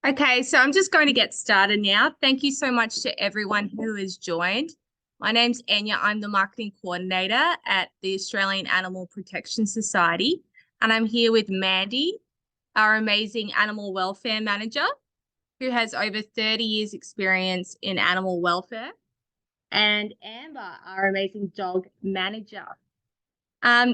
Okay, so I'm just going to get started now. Thank you so much to everyone who has joined. My name's Anya. I'm the marketing coordinator at the Australian Animal Protection Society, and I'm here with Mandy, our amazing animal welfare manager, who has over 30 years experience in animal welfare, and Amber, our amazing dog manager.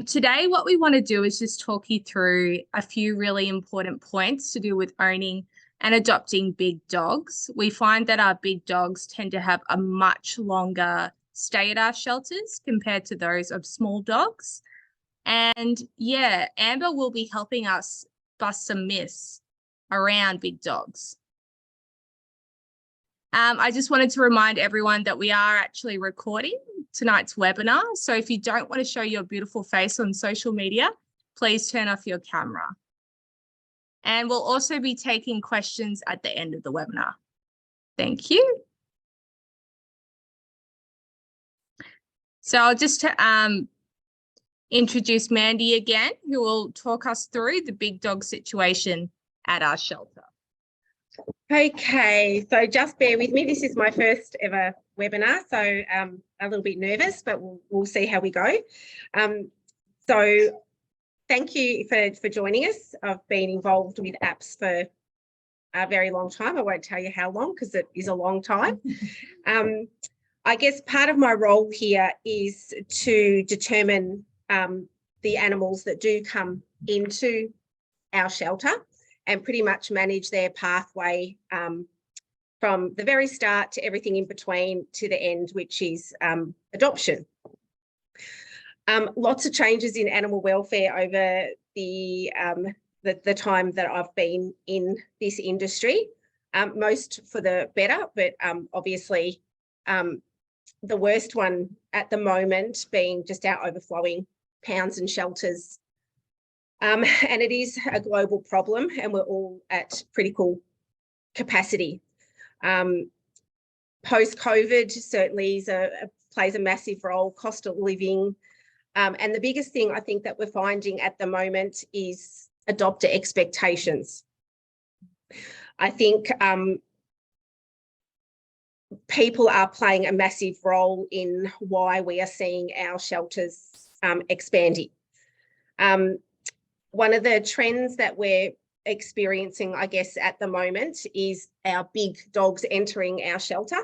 Today, what we want to do is just talk you through a few really important points to do with owning and adopting big dogs. We find that our big dogs tend to have a much longer stay at our shelters compared to those of small dogs. And yeah, Amber will be helping us bust some myths around big dogs. I just wanted to remind everyone that we are actually recording tonight's webinar. So if you don't want to show your beautiful face on social media, please turn off your camera. And we'll also be taking questions at the end of the webinar. Thank you. So I'll just introduce Mandy again, who will talk us through the big dog situation at our shelter. Okay, so just bear with me. This is my first ever webinar, so a little bit nervous, but we'll see how we go. So thank you for joining us. I've been involved with apps for a very long time. I won't tell you how long because it is a long time. I guess part of my role here is to determine the animals that do come into our shelter and pretty much manage their pathway from the very start to everything in between to the end, which is adoption. Lots of changes in animal welfare over the time that I've been in this industry, most for the better, but obviously the worst one at the moment being just our overflowing pounds and shelters. And it is a global problem and we're all at critical capacity. Post-COVID certainly plays a massive role, cost of living. And the biggest thing I think that we're finding at the moment is adopter expectations. I think people are playing a massive role in why we are seeing our shelters expanding. One of the trends that we're experiencing, I guess, at the moment is our big dogs entering our shelter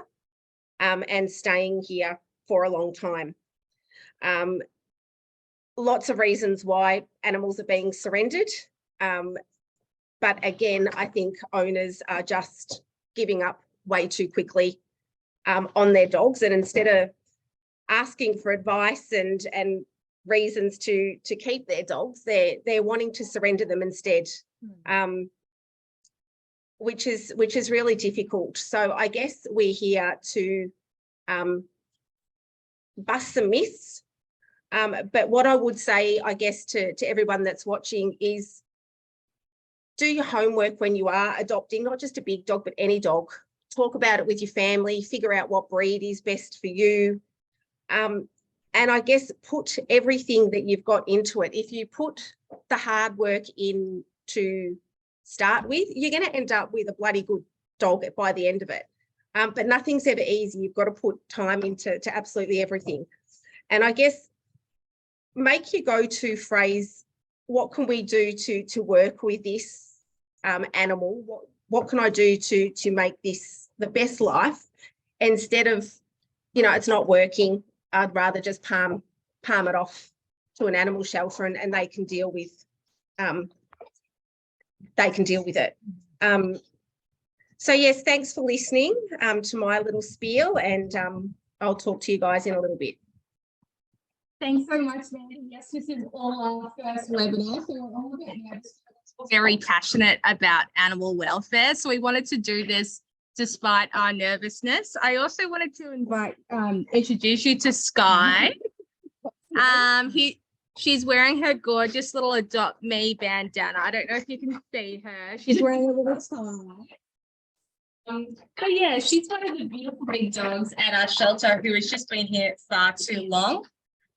and staying here for a long time. Lots of reasons why animals are being surrendered. But again, I think owners are just giving up way too quickly on their dogs. And instead of asking for advice and reasons to keep their dogs, they're wanting to surrender them instead, which is really difficult. So I guess we're here to bust some myths. But what I would say, I guess, to everyone that's watching is do your homework when you are adopting, not just a big dog, but any dog. Talk about it with your family, figure out what breed is best for you. And I guess put everything that you've got into it. If you put the hard work in to start with, you're going to end up with a bloody good dog by the end of it. But nothing's ever easy. You've got to put time into absolutely everything. And I guess make your go-to phrase, what can we do to work with this animal? What can I do to make this the best life? Instead of, it's not working, I'd rather just palm it off to an animal shelter and they can deal with it. So yes, thanks for listening to my little spiel, and I'll talk to you guys in a little bit. Thanks so much, Mandy. Yes, this is all our first webinar, so we're all a bit nervous. Very passionate about animal welfare, so we wanted to do this despite our nervousness. I also wanted to introduce you to Sky. She's wearing her gorgeous little Adopt Me bandana. I don't know if you can see her. She's wearing a little tie. But yeah, she's one of the beautiful big dogs at our shelter who has just been here far too long.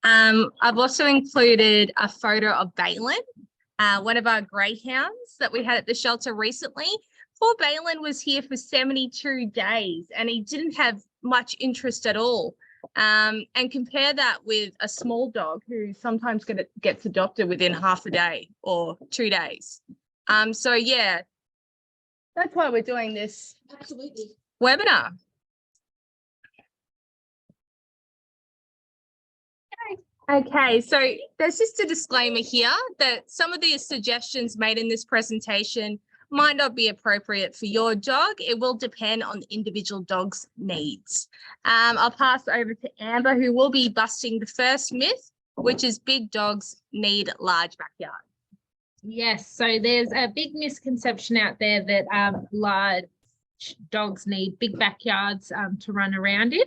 I've also included a photo of Balin, one of our greyhounds that we had at the shelter recently. poor Balin was here for 72 days and he didn't have much interest at all. And compare that with a small dog who sometimes gets adopted within half a day or 2 days. So yeah, that's why we're doing this Absolutely. webinar. Okay, so there's just a disclaimer here that some of the suggestions made in this presentation might not be appropriate for your dog. It will depend on the individual dog's needs. I'll pass over to Amber, who will be busting the first myth, which is big dogs need large backyards. Yes, so there's a big misconception out there that large dogs need big backyards to run around in.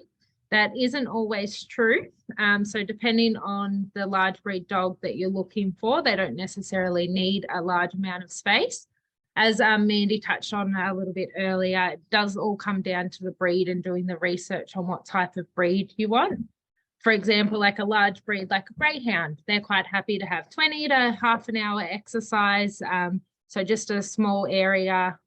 That isn't always true. So depending on the large breed dog that you're looking for, they don't necessarily need a large amount of space. As Mandy touched on a little bit earlier, it does all come down to the breed and doing the research on what type of breed you want. For example, like a large breed, like a greyhound, they're quite happy to have 20 to half an hour exercise. So just a small area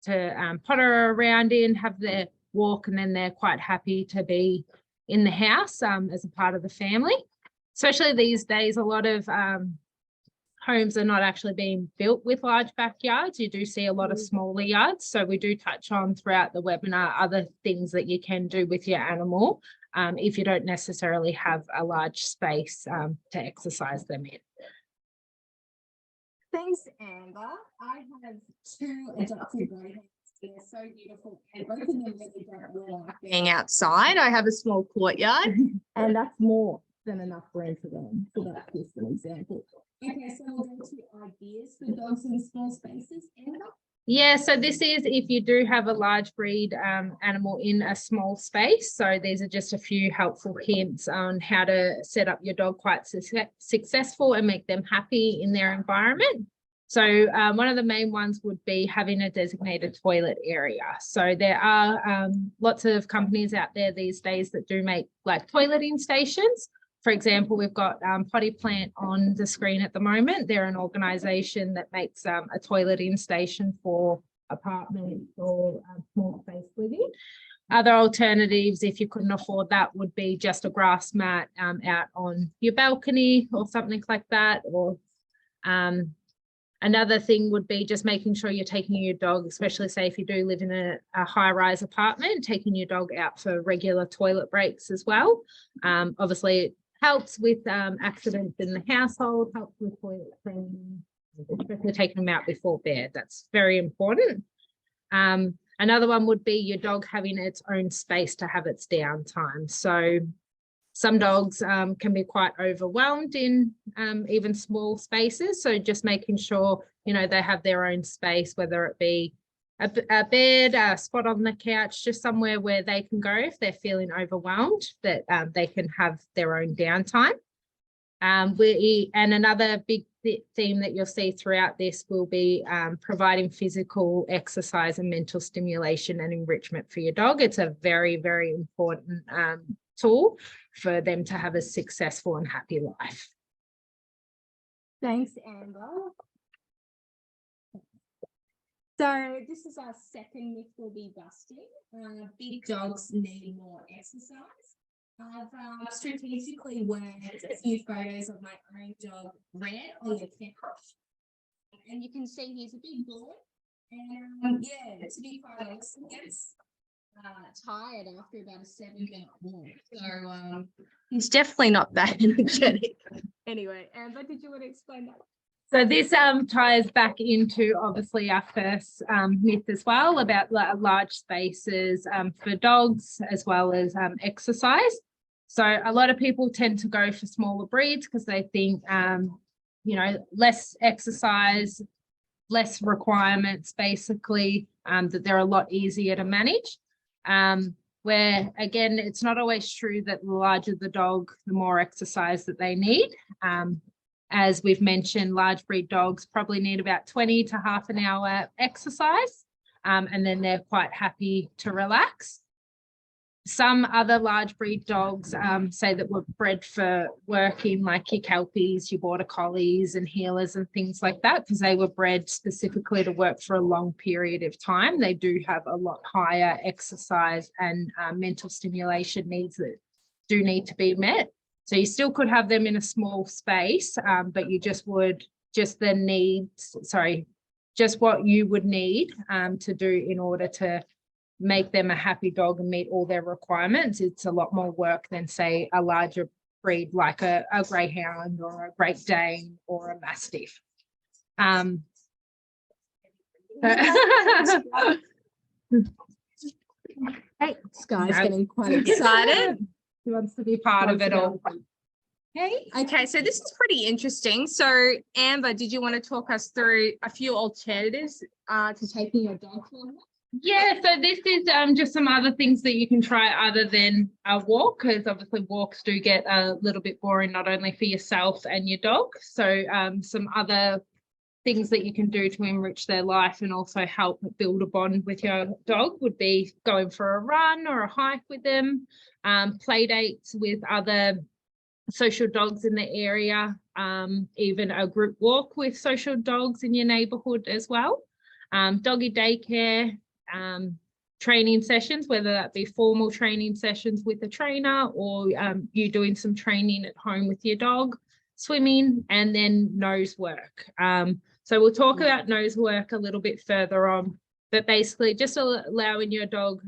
to potter around in, have their walk, and then they're quite happy to be in the house as a part of the family. Especially these days, a lot of homes are not actually being built with large backyards. You do see a lot of smaller yards. So we do touch on throughout the webinar other things that you can do with your animal if you don't necessarily have a large space to exercise them in. Thanks, Amber. I have 2 adopted greyhounds. They're so beautiful, and both of them really don't like being outside. I have a small courtyard, and that's more than enough room for them. So that's just an example. Okay, so we'll go to ideas for dogs in small spaces. Amber? Yeah, so this is if you do have a large breed animal in a small space. So these are just a few helpful hints on how to set up your dog quite successful and make them happy in their environment. So one of the main ones would be having a designated toilet area. So there are lots of companies out there these days that do make like toileting stations. For example, we've got Potty Plant on the screen at the moment. They're an organisation that makes a toileting station for apartments or small space living. Other alternatives, if you couldn't afford that, would be just a grass mat out on your balcony or something like that. Or another thing would be just making sure you're taking your dog, especially say if you do live in a high-rise apartment, taking your dog out for regular toilet breaks as well. Obviously, it helps with accidents in the household, helps with toilet cleaning, especially taking them out before bed. That's very important. Another one would be your dog having its own space to have its downtime. So some dogs can be quite overwhelmed in even small spaces. So just making sure, you know, they have their own space, whether it be a bed, a spot on the couch, just somewhere where they can go if they're feeling overwhelmed, that they can have their own downtime. And another big theme that you'll see throughout this will be providing physical exercise and mental stimulation and enrichment for your dog. It's a very, very important tool for them to have a successful and happy life. Thanks, Amber. So this is our second myth we'll be busting. Big dogs need more exercise. I've strategically worked a few photos of my own dog, Red, on the couch. And you can see he's a big boy. And yeah, to be quite honest, he gets tired after about a 7-minute walk. So he's definitely not that energetic. Anyway, Amber, did you want to explain that? So this ties back into obviously our first myth as well about large spaces for dogs as well as exercise. So a lot of people tend to go for smaller breeds because they think, you know, less exercise, less requirements, basically, that they're a lot easier to manage. Where again, it's not always true that the larger the dog, the more exercise that they need. As we've mentioned, large breed dogs probably need about 20 to half an hour exercise, and then they're quite happy to relax. some other large breed dogs, say that were bred for working, like your Kelpies, your Border Collies and Heelers and things like that, because they were bred specifically to work for a long period of time. They do have a lot higher exercise and mental stimulation needs that do need to be met. So you still could have them in a small space, but you just would just what you would need to do in order to make them a happy dog and meet all their requirements. It's a lot more work than, say, a larger breed like a Greyhound or a Great Dane or a Mastiff. Hey, Sky's getting quite excited. He wants to be part of it all. Okay, so this is pretty interesting. So, Amber, did you want to talk us through a few alternatives to taking your dog for a walk? Yeah, so this is just some other things that you can try other than a walk, because obviously walks do get a little bit boring, not only for yourself and your dog. So some other things that you can do to enrich their life and also help build a bond with your dog would be going for a run or a hike with them, play dates with other social dogs in the area, even a group walk with social dogs in your neighbourhood as well, doggy daycare, training sessions, whether that be formal training sessions with a trainer or you doing some training at home with your dog, swimming, and then nose work. So we'll talk about nose work a little bit further on, but basically just allowing your dog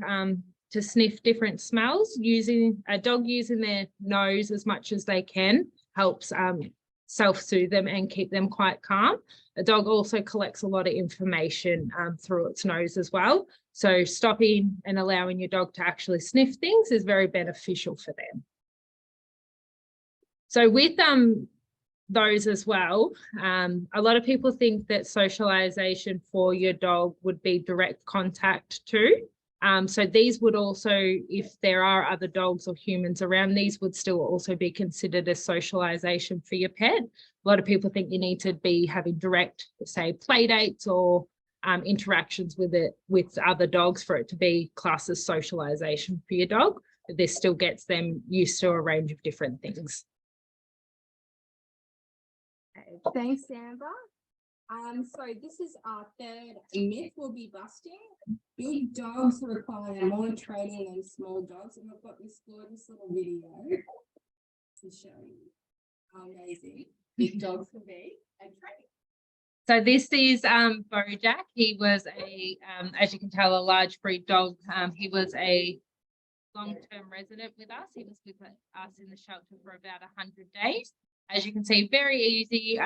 to sniff different smells. Using their nose as much as they can helps self-soothe them and keep them quite calm. A dog also collects a lot of information through its nose as well. So stopping and allowing your dog to actually sniff things is very beneficial for them. So with those as well, a lot of people think that socialization for your dog would be direct contact too. So these would also, if there are other dogs or humans around, these would still also be considered as socialization for your pet. A lot of people think you need to be having direct, say, play dates or interactions with other dogs for it to be classed as socialization for your dog. But this still gets them used to a range of different things. Okay, thanks, Amber. So this is our third myth we'll be busting. Big dogs require more training than small dogs, and I've got this gorgeous little video to show you how amazing big dogs can be at training. So this is Bojack. He was as you can tell, a large breed dog. He was a long-term resident with us. He was with us in the shelter for about 100 days. As you can see, very easy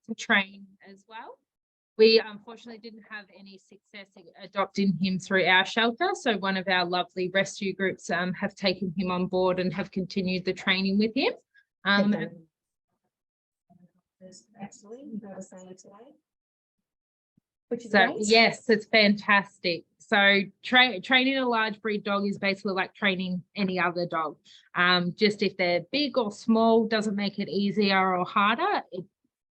to train as well. We unfortunately didn't have any success adopting him through our shelter. So one of our lovely rescue groups have taken him on board and have continued the training with him. Actually, the same today. Which is so great. Yes, it's fantastic. So training a large breed dog is basically like training any other dog. Just if they're big or small doesn't make it easier or harder. It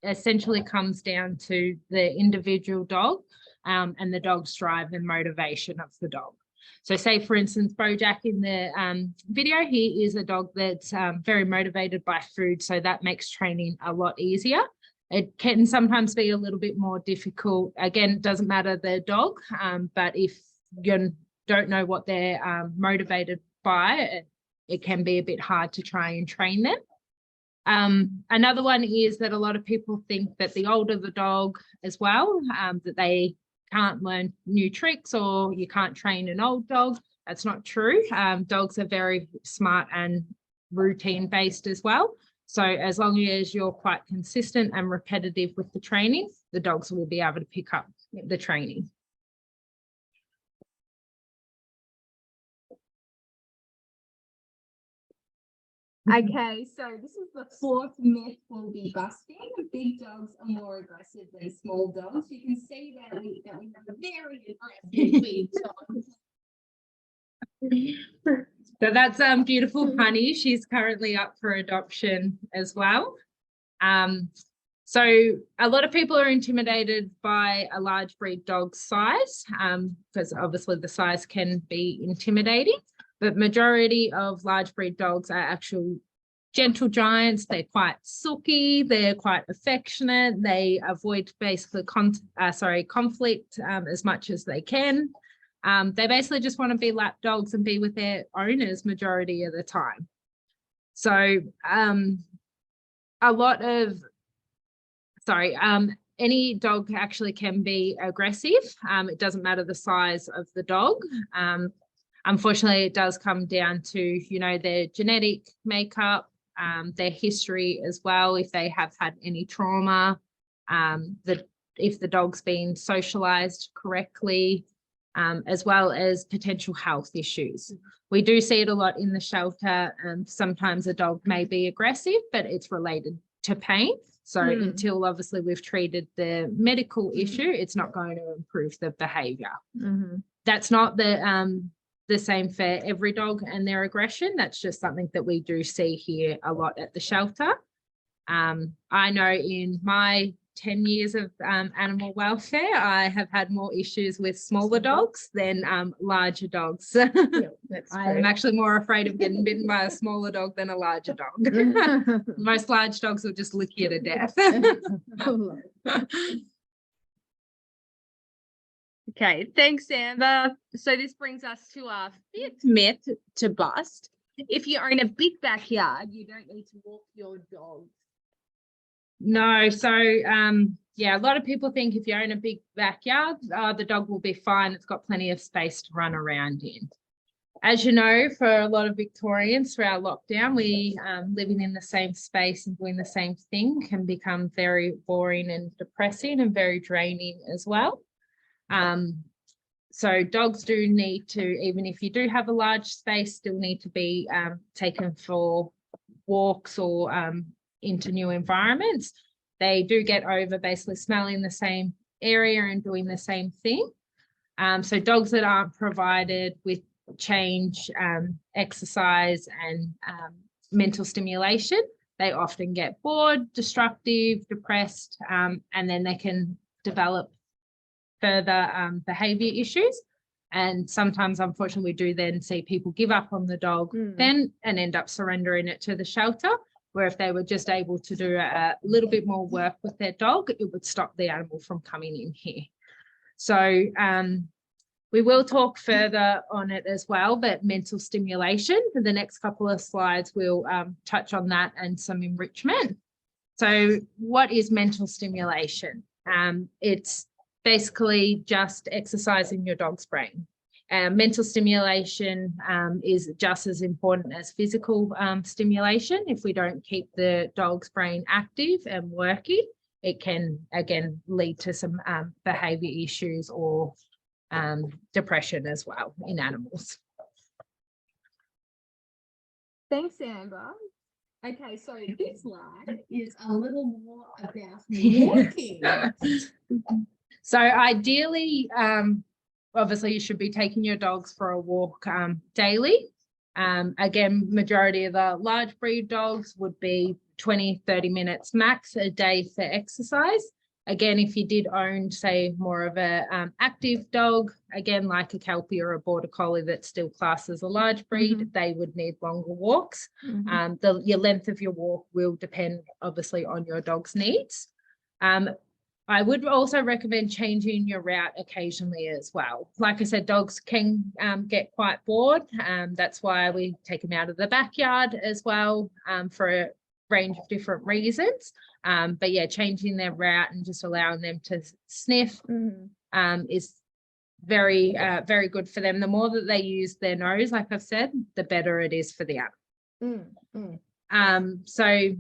essentially comes down to the individual dog and the dog's drive and motivation of the dog. So say, for instance, Bojack in the video, he is a dog that's very motivated by food, so that makes training a lot easier. It can sometimes be a little bit more difficult. Again, it doesn't matter the dog, but if you don't know what they're motivated by, it can be a bit hard to try and train them. Another one is that a lot of people think that the older the dog as well, that they can't learn new tricks or you can't train an old dog. That's not true. Dogs are very smart and routine based as well. So as long as you're quite consistent and repetitive with the training, the dogs will be able to pick up the training. Okay, so this is the fourth myth we'll be busting. Big dogs are more aggressive than small dogs. You can see that we have a very aggressive big dog. So that's beautiful Honey. She's currently up for adoption as well. So a lot of people are intimidated by a large breed dog's size because obviously the size can be intimidating. But majority of large breed dogs are actual gentle giants. They're quite sooky, they're quite affectionate, they avoid basically conflict as much as they can. They basically just want to be lap dogs and be with their owners majority of the time. So any dog actually can be aggressive. It doesn't matter the size of the dog. Unfortunately, it does come down to, you know, their genetic makeup, their history as well, if they have had any trauma, if the dog's been socialized correctly, as well as potential health issues. We do see it a lot in the shelter. Sometimes a dog may be aggressive, but it's related to pain. So until obviously we've treated the medical issue, it's not going to improve the behavior. That's not the same for every dog and their aggression. That's just something that we do see here a lot at the shelter. I know in my 10 years of animal welfare, I have had more issues with smaller dogs than larger dogs. I'm actually more afraid of getting bitten by a smaller dog than a larger dog. Most large dogs will just lick you to death. Okay, thanks, Amber. So this brings us to our 5th myth to bust. If you own a big backyard, you don't need to walk your dog. No, so yeah, a lot of people think if you own a big backyard, the dog will be fine. It's got plenty of space to run around in. As you know, for a lot of Victorians throughout lockdown, we living in the same space and doing the same thing can become very boring and depressing and very draining as well. So dogs do need to, even if you do have a large space, still need to be taken for walks or into new environments. They do get over basically smelling the same area and doing the same thing. So dogs that aren't provided with change, exercise and mental stimulation, they often get bored, destructive, depressed, and then they can develop further behavior issues. And sometimes, unfortunately, we do then see people give up on the dog then and end up surrendering it to the shelter, where if they were just able to do a little bit more work with their dog, it would stop the animal from coming in here. So we will talk further on it as well, but mental stimulation, for the next couple of slides, we'll touch on that and some enrichment. So what is mental stimulation? It's basically just exercising your dog's brain. Mental stimulation is just as important as physical stimulation. If we don't keep the dog's brain active and working, it can, again, lead to some behavior issues or depression as well in animals. Thanks, Amber. Okay, so this slide is a little more about walking. So ideally, obviously you should be taking your dogs for a walk daily. Again, majority of the large breed dogs would be 20-30 minutes max a day for exercise. Again, if you did own, say, more of a active dog, again, like a Kelpie or a Border Collie that's still classed as a large breed, they would need longer walks. Your length of your walk will depend, obviously, on your dog's needs. I would also recommend changing your route occasionally as well. Like I said, dogs can get quite bored. That's why we take them out of the backyard as well for a range of different reasons. But yeah, changing their route and just allowing them to sniff is very, very good for them. The more that they use their nose, like I've said, the better it is for the animal. So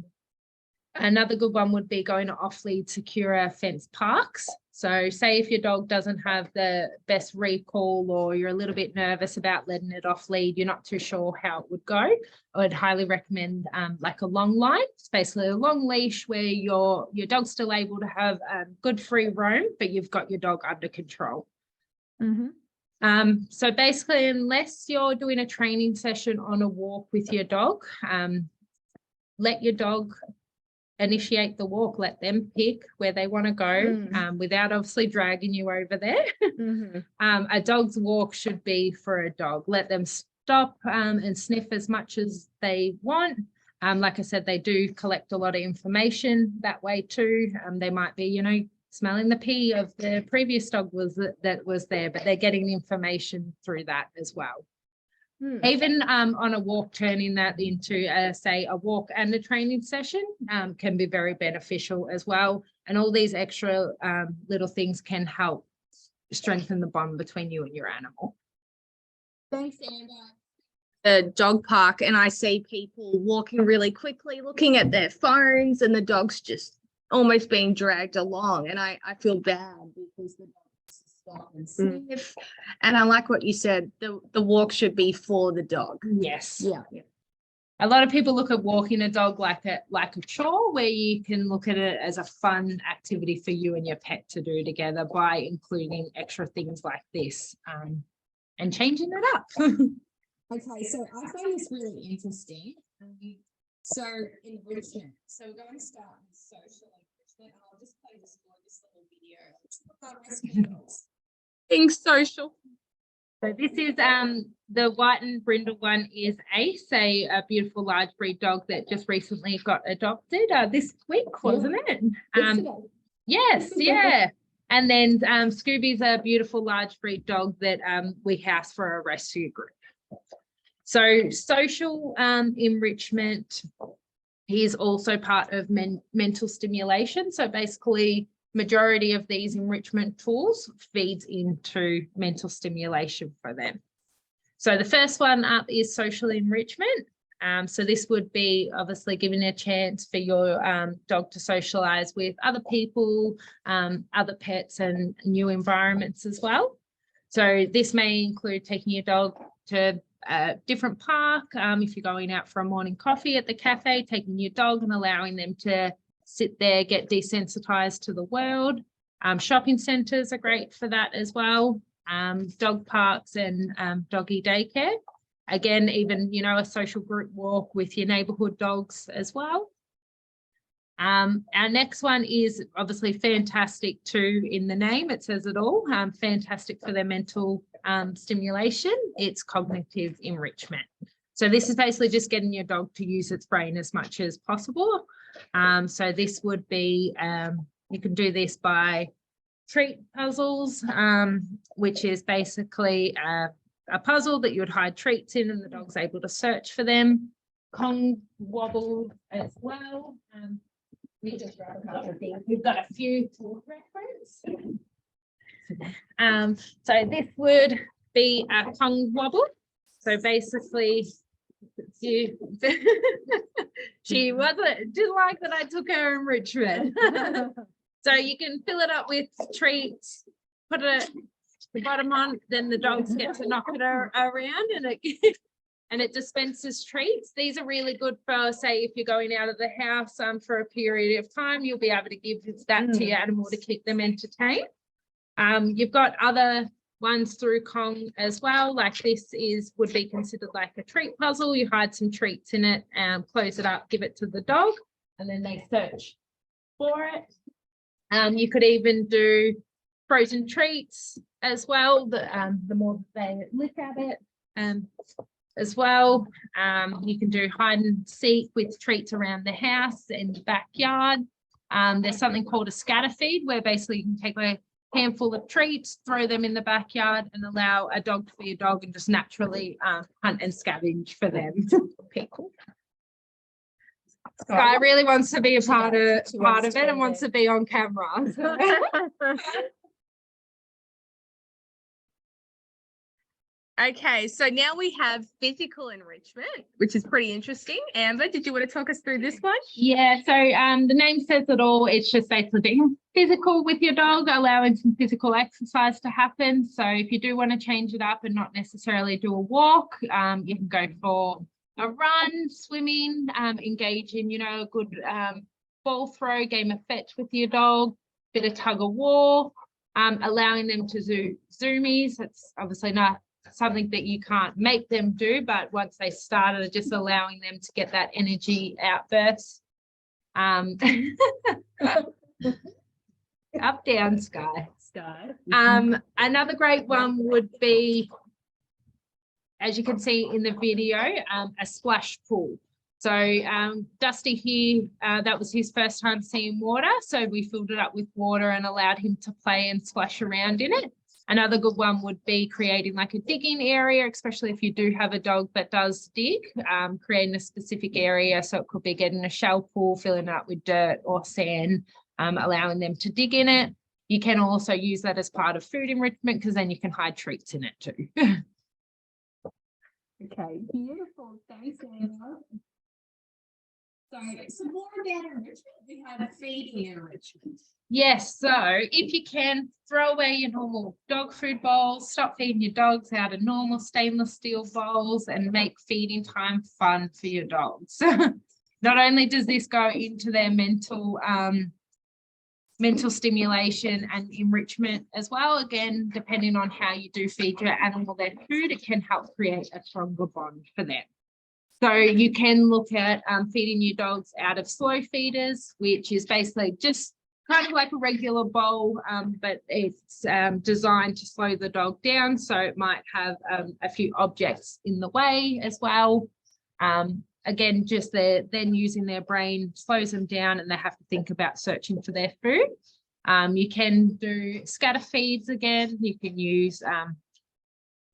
another good one would be going to off-lead secure fenced parks. So say if your dog doesn't have the best recall or you're a little bit nervous about letting it off lead, you're not too sure how it would go, I would highly recommend like a long line. It's basically a long leash where your dog's still able to have good free roam, but you've got your dog under control. So basically, unless you're doing a training session on a walk with your dog, let your dog initiate the walk, let them pick where they want to go without obviously dragging you over there. A dog's walk should be for a dog. Let them stop and sniff as much as they want. Like I said, they do collect a lot of information that way too. They might be, you know, smelling the pee of the previous dog that was there, but they're getting information through that as well. Even on a walk, turning that into say a walk and a training session can be very beneficial as well. And all these extra little things can help strengthen the bond between you and your animal. Thanks, Amber. The dog park, and I see people walking really quickly, looking at their phones, and the dog's just almost being dragged along. And I feel bad because the dog stop and sniff. And I like what you said, the walk should be for the dog. Yes. Yeah. A lot of people look at walking a dog like a chore, where you can look at it as a fun activity for you and your pet to do together by including extra things like this and changing it up. Okay, so I find this really interesting. So enrichment. So we're going to start with social enrichment, and I'll just play this little video. Being social. So this is the white and brindle one is Ace, a beautiful large breed dog that just recently got adopted this week, wasn't it? Yes, yeah. And then Scooby's a beautiful large breed dog that we house for a rescue group. So social enrichment is also part of mental stimulation. So basically, majority of these enrichment tools feeds into mental stimulation for them. So the first one up is social enrichment. So this would be obviously giving a chance for your dog to socialize with other people, other pets, and new environments as well. So this may include taking your dog to a different park. If you're going out for a morning coffee at the cafe, taking your dog and allowing them to sit there, get desensitized to the world. Shopping centres are great for that as well. Dog parks and doggy daycare. Again, even, you know, a social group walk with your neighbourhood dogs as well. Our next one is obviously fantastic too in the name, it says it all, fantastic for their mental stimulation. It's cognitive enrichment. So this is basically just getting your dog to use its brain as much as possible. So this would be, you can do this by treat puzzles, which is basically a puzzle that you would hide treats in and the dog's able to search for them. Kong wobble as well. We just grab a couple of things. We've got a few to reference. So this would be a Kong wobble. So basically, she didn't like that I took her enrichment. So you can fill it up with treats, put it the bottom on, then the dogs get to knock it around and it dispenses treats. These are really good for, say, if you're going out of the house for a period of time, you'll be able to give that to your animal to keep them entertained. You've got other ones through Kong as well, like this would be considered like a treat puzzle. You hide some treats in it and close it up, give it to the dog, and then they search for it. You could even do frozen treats as well. The more they look at it as well. You can do hide and seek with treats around the house in the backyard. There's something called a scatter feed, where basically you can take a handful of treats, throw them in the backyard and allow a dog to be a dog and just naturally hunt and scavenge for them. People. Sky really wants to be a part of it and wants to be on camera. Okay, so now we have physical enrichment, which is pretty interesting. Amber, did you want to talk us through this one? Yeah, so the name says it all. It's just basically being physical with your dog, allowing some physical exercise to happen. So if you do want to change it up and not necessarily do a walk, you can go for a run, swimming, engage in, you know, a good ball throw, game of fetch with your dog, bit of tug of war, allowing them to do zoomies. That's obviously not something that you can't make them do, but once they started, just allowing them to get that energy outburst. Up, down, Sky. Another great one would be as you can see in the video, a splash pool. So Dusty here, that was his first time seeing water. So we filled it up with water and allowed him to play and splash around in it. Another good one would be creating like a digging area, especially if you do have a dog that does dig, creating a specific area. So it could be getting a shell pool, filling it up with dirt or sand, allowing them to dig in it. You can also use that as part of food enrichment because then you can hide treats in it too. Okay, beautiful. Thanks, Anna. So some more about enrichment. We have feeding enrichment. Yes, so if you can, throw away your normal dog food bowls, stop feeding your dogs out of normal stainless steel bowls and make feeding time fun for your dogs. Not only does this go into their mental stimulation and enrichment as well, again, depending on how you do feed your animal their food, it can help create a stronger bond for them. So you can look at feeding your dogs out of slow feeders, which is basically just kind of like a regular bowl, but it's designed to slow the dog down. So it might have a few objects in the way as well. Again, just then using their brain slows them down and they have to think about searching for their food. You can do scatter feeds again. You can use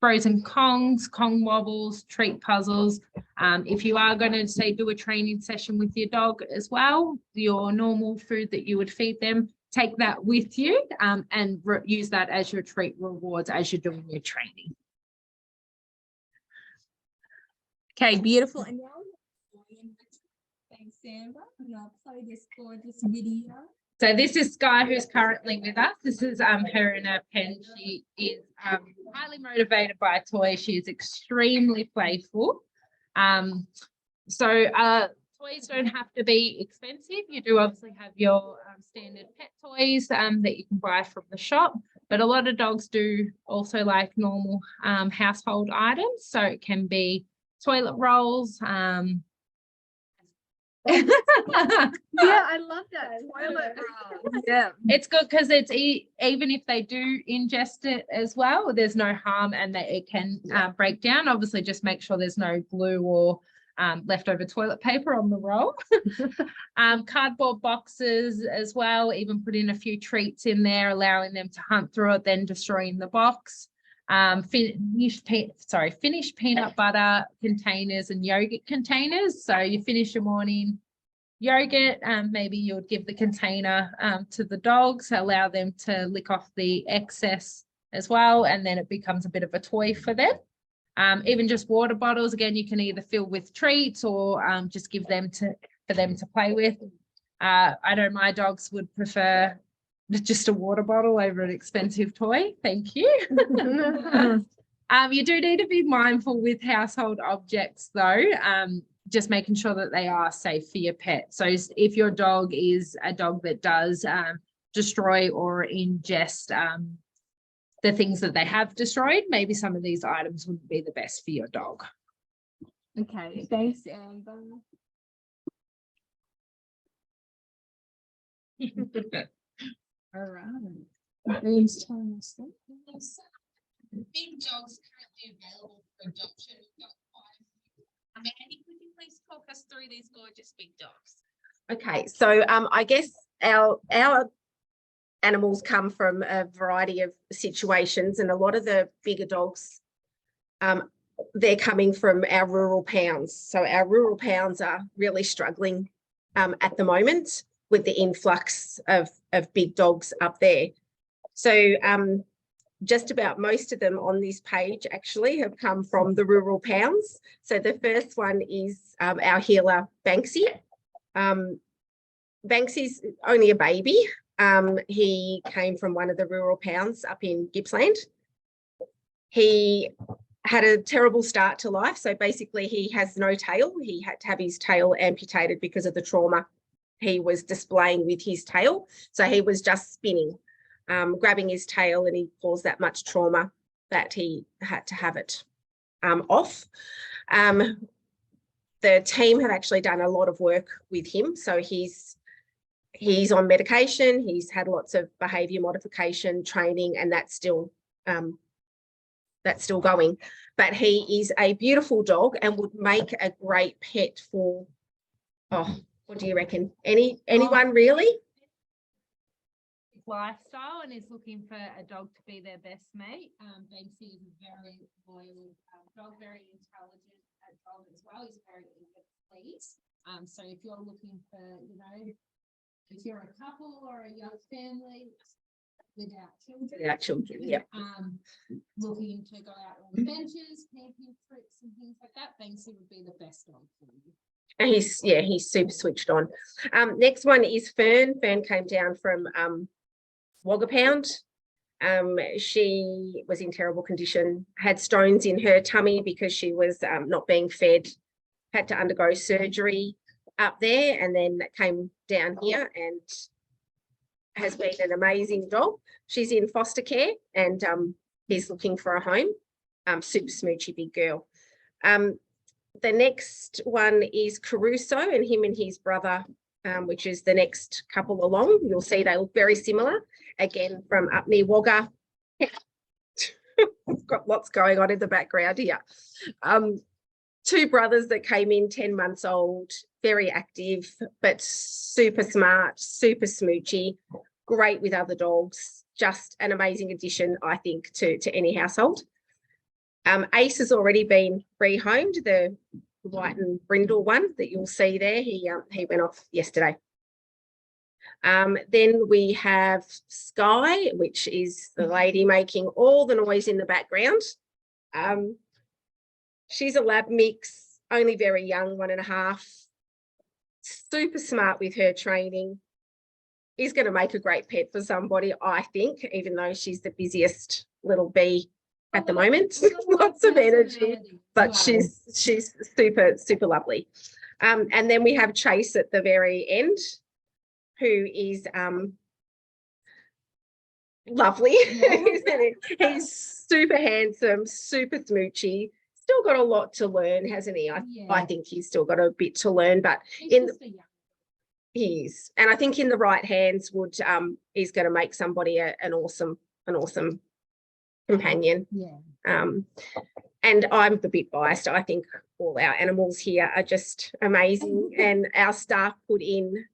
frozen kongs, kong wobbles, treat puzzles. If you are going to say do a training session with your dog as well, your normal food that you would feed them, take that with you and use that as your treat rewards as you're doing your training. Okay, beautiful. And now thanks, Amber. And I'll play this gorgeous video. So this is Sky, who's currently with us. This is her in her pen. She is highly motivated by a toy. She is extremely playful. Toys don't have to be expensive. You do obviously have your standard pet toys that you can buy from the shop, but a lot of dogs do also like normal household items. So it can be toilet rolls, Yeah, I love that toilet roll. Yeah, it's good because it's even if they do ingest it as well, there's no harm and that it can break down. Obviously, just make sure there's no glue or leftover toilet paper on the roll. Cardboard boxes as well. Even put in a few treats in there, allowing them to hunt through it, then destroying the box. Finished peanut butter containers and yogurt containers. So you finish your morning yogurt, maybe you would give the container to the dogs, allow them to lick off the excess as well, and then it becomes a bit of a toy for them. Even just water bottles, again, you can either fill with treats or just give them for them to play with. I know my dogs would prefer just a water bottle over an expensive toy. Thank you. You do need to be mindful with household objects though, just making sure that they are safe for your pet. So if your dog is a dog that does destroy or ingest the things that they have destroyed, maybe some of these items wouldn't be the best for your dog. Okay, thanks, Amber. All right. Dreams telling us that. Big dogs currently available for adoption. Mandy, could you please talk us through these gorgeous big dogs? Okay, so I guess our animals come from a variety of situations, and a lot of the bigger dogs, they're coming from our rural pounds. So our rural pounds are really struggling at the moment with the influx of big dogs up there. So just about most of them on this page actually have come from the rural pounds. So the first one is our healer, Banksy. Banksy's only a baby. He came from one of the rural pounds up in Gippsland. He had a terrible start to life. So basically he has no tail. He had to have his tail amputated because of the trauma he was displaying with his tail. So he was just spinning, grabbing his tail, and he caused that much trauma that he had to have it off. The team have actually done a lot of work with him. So he's on medication. He's had lots of behaviour modification training, and that's still that's still going. But he is a beautiful dog and would make a great pet for, oh, what do you reckon? Anyone really? Lifestyle and is looking for a dog to be their best mate. Banksy is a very loyal dog, very intelligent dog as well. He's very eager to please. So if you're looking for, you know, if you're a couple or a young family without children, Yeah. looking to go out on adventures, camping trips and things like that, Banksy would be the best dog for you. And he's super switched on. Next one is Fern. Fern came down from Wagga Pound. She was in terrible condition, had stones in her tummy because she was not being fed, had to undergo surgery up there, and then came down here and has been an amazing dog. She's in foster care and he's looking for a home. Super smoochy big girl. The next one is Caruso, and him and his brother, which is the next couple along. You'll see they look very similar. Again, from up near Wagga. I've got lots going on in the background here. Two brothers that came in 10 months old, very active, but super smart, super smoochy, great with other dogs. Just an amazing addition, I think, to any household. Ace has already been rehomed, the white and brindle one that you'll see there. He went off yesterday. Then we have Sky, which is the lady making all the noise in the background. She's a lab mix, only very young, 1.5. Super smart with her training. Is going to make a great pet for somebody, I think, even though she's the busiest little bee at the moment. Lots of energy, but she's super lovely. And then we have Chase at the very end, who is lovely. He's super handsome, super smoochy. Still got a lot to learn, hasn't he? I think he's still got a bit to learn, but he is. And I think in the right hands is going to make somebody an awesome companion. Yeah. And I'm a bit biased. I think all our animals here are just amazing, and our staff put in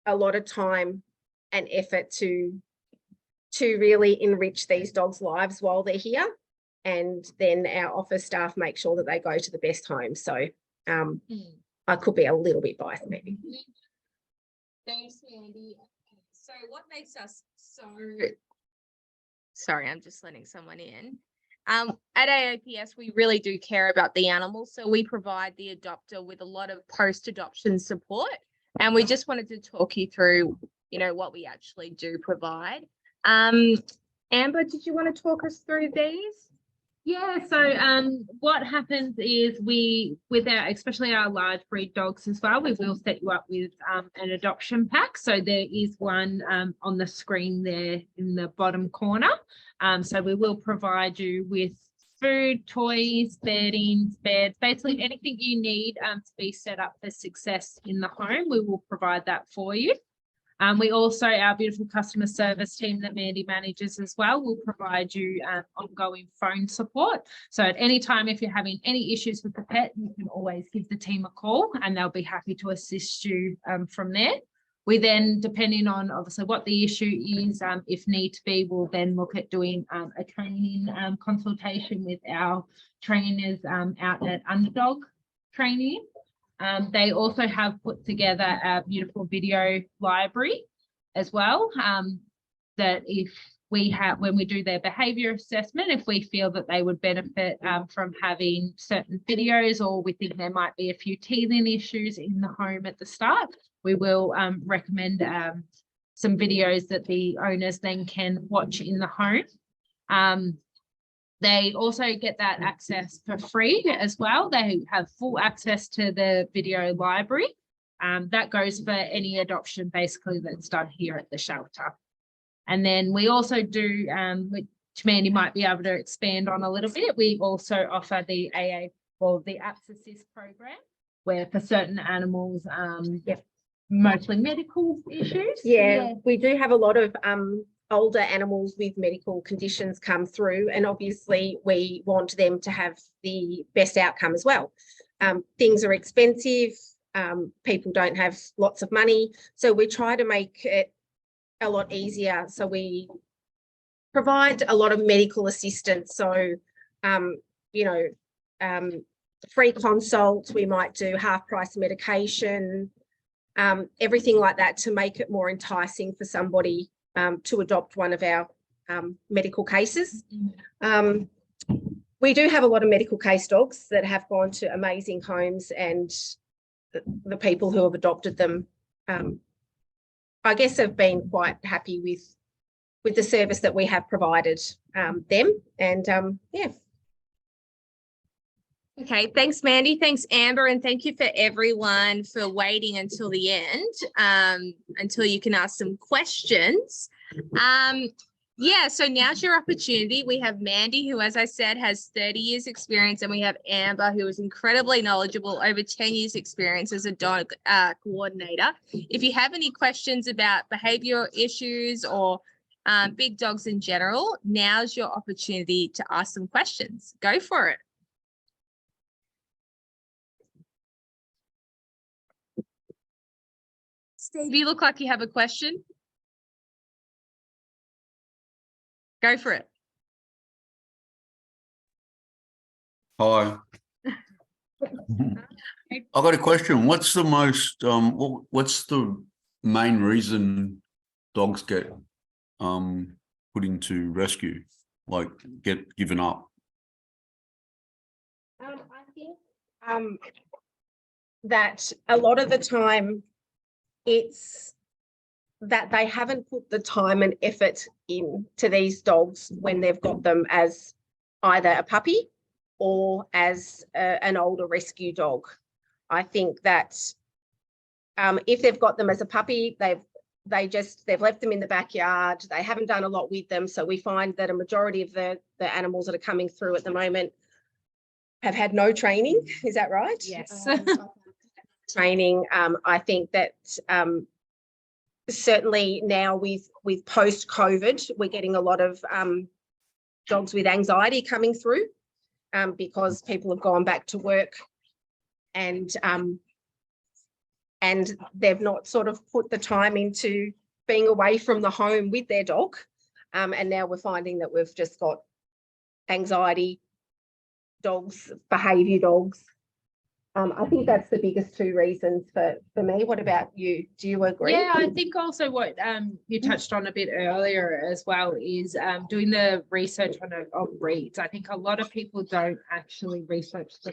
a lot of time and effort to really enrich these dogs' lives while they're here. And then our office staff make sure that they go to the best home. So I could be a little bit biased maybe. Thanks, Mandy. So what makes us so... Sorry, I'm just letting someone in. At AAPS, we really do care about the animals. So we provide the adopter with a lot of post-adoption support. And we just wanted to talk you through, you know, what we actually do provide. Amber, did you want to talk us through these? Yeah, so what happens is with our, especially our large breed dogs as well, we will set you up with an adoption pack. So there is one on the screen there in the bottom corner. So we will provide you with food, toys, bedding, beds, basically anything you need to be set up for success in the home. We will provide that for you. We also, our beautiful customer service team that Mandy manages as well, will provide you ongoing phone support. So at any time, if you're having any issues with the pet, you can always give the team a call and they'll be happy to assist you from there. We then, depending on obviously what the issue is, if need to be, we'll then look at doing a training consultation with our trainers out at Underdog Training. They also have put together a beautiful video library as well, that if we have, when we do their behaviour assessment, if we feel that they would benefit from having certain videos, or we think there might be a few teething issues in the home at the start, we will recommend some videos that the owners then can watch in the home. They also get that access for free as well. They have full access to the video library. That goes for any adoption basically that's done here at the shelter. And then we also do, which Mandy might be able to expand on a little bit, we also offer the AA, or the APS Assist program, where for certain animals, mostly medical issues. Yeah, we do have a lot of older animals with medical conditions come through, and obviously we want them to have the best outcome as well. Things are expensive. People don't have lots of money, so we try to make it a lot easier. So we provide a lot of medical assistance. So, free consults, we might do half price medication, everything like that to make it more enticing for somebody to adopt one of our medical cases. We do have a lot of medical case dogs that have gone to amazing homes, and the people who have adopted them, I guess, have been quite happy with the service that we have provided them. And yeah. Okay, thanks, Mandy. Thanks, Amber. And thank you for everyone for waiting until the end, until you can ask some questions. Yeah, so now's your opportunity. We have Mandy, who, as I said, has 30 years experience, and we have Amber, who is incredibly knowledgeable, over 10 years experience as a dog coordinator. If you have any questions about behavioral issues or big dogs in general, now's your opportunity to ask some questions. Go for it. Steve, you look like you have a question. Go for it. Hi. I've got a question. What's the most, what's the main reason dogs get put into rescue, like get given up? I think that a lot of the time it's that they haven't put the time and effort into these dogs when they've got them as either a puppy or as an older rescue dog. I think that if they've got them as a puppy, they've left them in the backyard. They haven't done a lot with them. So we find that a majority of the animals that are coming through at the moment have had no training. Is that right? Yes. Training. I think that certainly now with post-COVID, we're getting a lot of dogs with anxiety coming through because people have gone back to work and they've not sort of put the time into being away from the home with their dog. And now we're finding that we've just got anxiety dogs, behaviour dogs. I think that's the biggest two reasons for me. What about you? Do you agree? Yeah, I think also what you touched on a bit earlier as well is doing the research on breeds. I think a lot of people don't actually research the